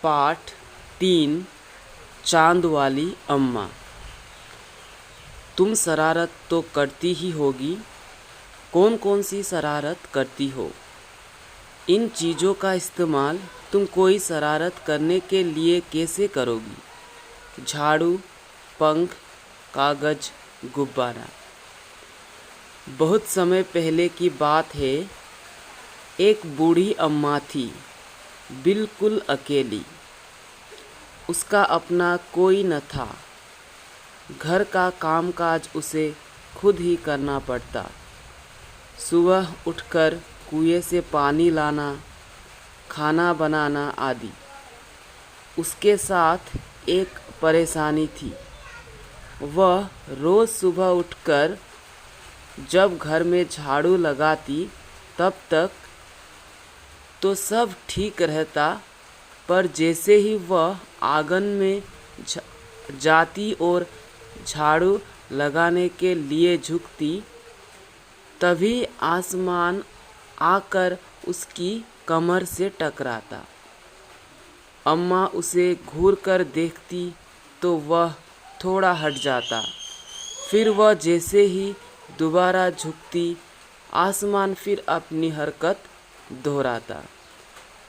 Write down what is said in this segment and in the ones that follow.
पाठ 3 चांद वाली अम्मा। तुम शरारत तो करती ही होगी, कौन कौन सी शरारत करती हो? इन चीज़ों का इस्तेमाल तुम कोई शरारत करने के लिए कैसे करोगी? झाड़ू, पंख, कागज़, गुब्बारा। बहुत समय पहले की बात है। एक बूढ़ी अम्मा थी, बिल्कुल अकेली। उसका अपना कोई न था। घर का कामकाज उसे खुद ही करना पड़ता। सुबह उठकर कुएं से पानी लाना, खाना बनाना आदि। उसके साथ एक परेशानी थी। वह रोज़ सुबह उठकर जब घर में झाड़ू लगाती तब तक तो सब ठीक रहता, पर जैसे ही वह आंगन में जाती और झाड़ू लगाने के लिए झुकती, तभी आसमान आकर उसकी कमर से टकराता। अम्मा उसे घूरकर देखती तो वह थोड़ा हट जाता। फिर वह जैसे ही दोबारा झुकती, आसमान फिर अपनी हरकत दोहराता।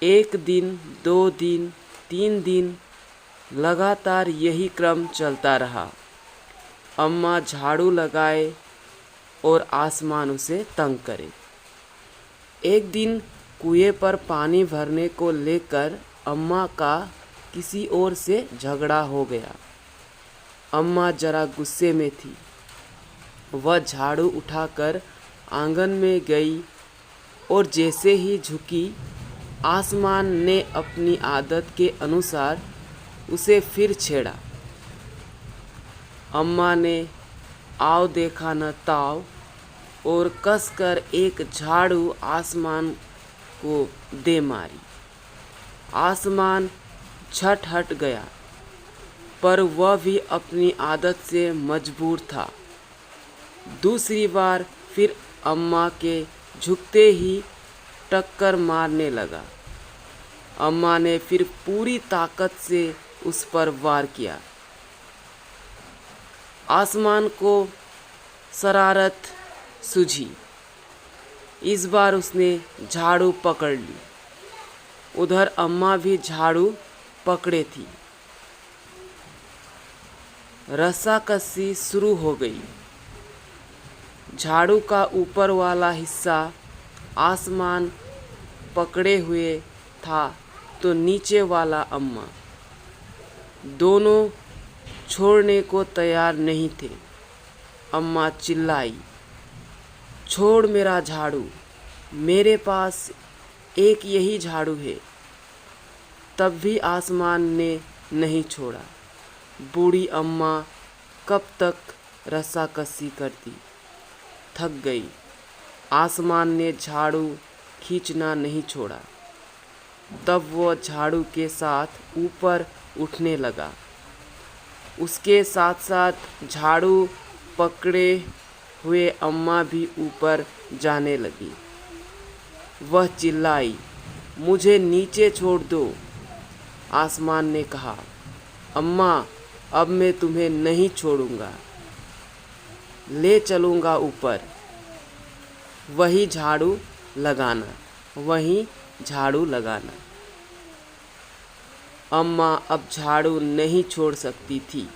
1 दिन, 2 दिन, 3 दिन लगातार यही क्रम चलता रहा। अम्मा झाड़ू लगाए और आसमान उसे तंग करे। एक दिन कुएं पर पानी भरने को लेकर अम्मा का किसी और से झगड़ा हो गया। अम्मा जरा गुस्से में थी। वह झाड़ू उठाकर आंगन में गई और जैसे ही झुकी, आसमान ने अपनी आदत के अनुसार उसे फिर छेड़ा। अम्मा ने आओ देखा न ताव और कसकर एक झाड़ू आसमान को दे मारी। आसमान झट हट गया, पर वह भी अपनी आदत से मजबूर था। दूसरी बार फिर अम्मा के झुकते ही टक्कर मारने लगा। अम्मा ने फिर पूरी ताकत से उस पर वार किया। आसमान को शरारत सूझी। इस बार उसने झाड़ू पकड़ ली। उधर अम्मा भी झाड़ू पकड़े थी। रस्साकसी शुरू हो गई। झाड़ू का ऊपर वाला हिस्सा आसमान पकड़े हुए था तो नीचे वाला अम्मा। दोनों छोड़ने को तैयार नहीं थे। अम्मा चिल्लाई, छोड़ मेरा झाड़ू, मेरे पास एक यही झाड़ू है। तब भी आसमान ने नहीं छोड़ा। बूढ़ी अम्मा कब तक रस्साकसी करती? थक गई। आसमान ने झाड़ू खींचना नहीं छोड़ा। तब वो झाड़ू के साथ ऊपर उठने लगा। उसके साथ साथ झाड़ू पकड़े हुए अम्मा भी ऊपर जाने लगी। वह चिल्लाई, मुझे नीचे छोड़ दो। आसमान ने कहा, अम्मा अब मैं तुम्हें नहीं छोड़ूंगा, ले चलूँगा ऊपर। वही झाड़ू लगाना, वही झाड़ू लगाना। अम्मा अब झाड़ू नहीं छोड़ सकती थी,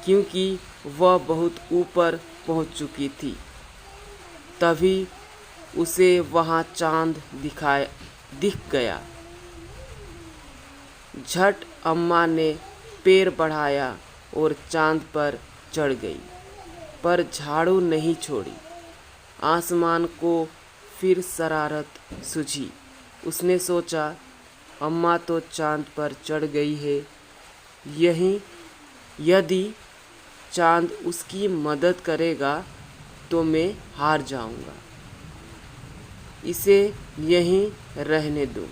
क्योंकि वह बहुत ऊपर पहुंच चुकी थी। तभी उसे वहां चांद दिख गया। झट अम्मा ने पैर बढ़ाया और चांद पर चढ़ गई, पर झाड़ू नहीं छोड़ी। आसमान को फिर शरारत सूझी। उसने सोचा, अम्मा तो चांद पर चढ़ गई है, यदि चांद उसकी मदद करेगा तो मैं हार जाऊंगा। इसे यहीं रहने दो।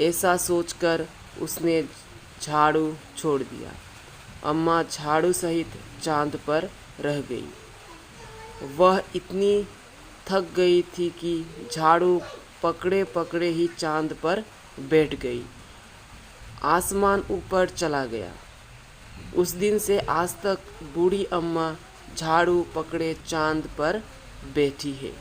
ऐसा सोचकर उसने झाड़ू छोड़ दिया। अम्मा झाड़ू सहित चांद पर रह गई। वह इतनी थक गई थी कि झाड़ू पकड़े पकड़े ही चांद पर बैठ गई। आसमान ऊपर चला गया। उस दिन से आज तक बूढ़ी अम्मा झाड़ू पकड़े चांद पर बैठी है।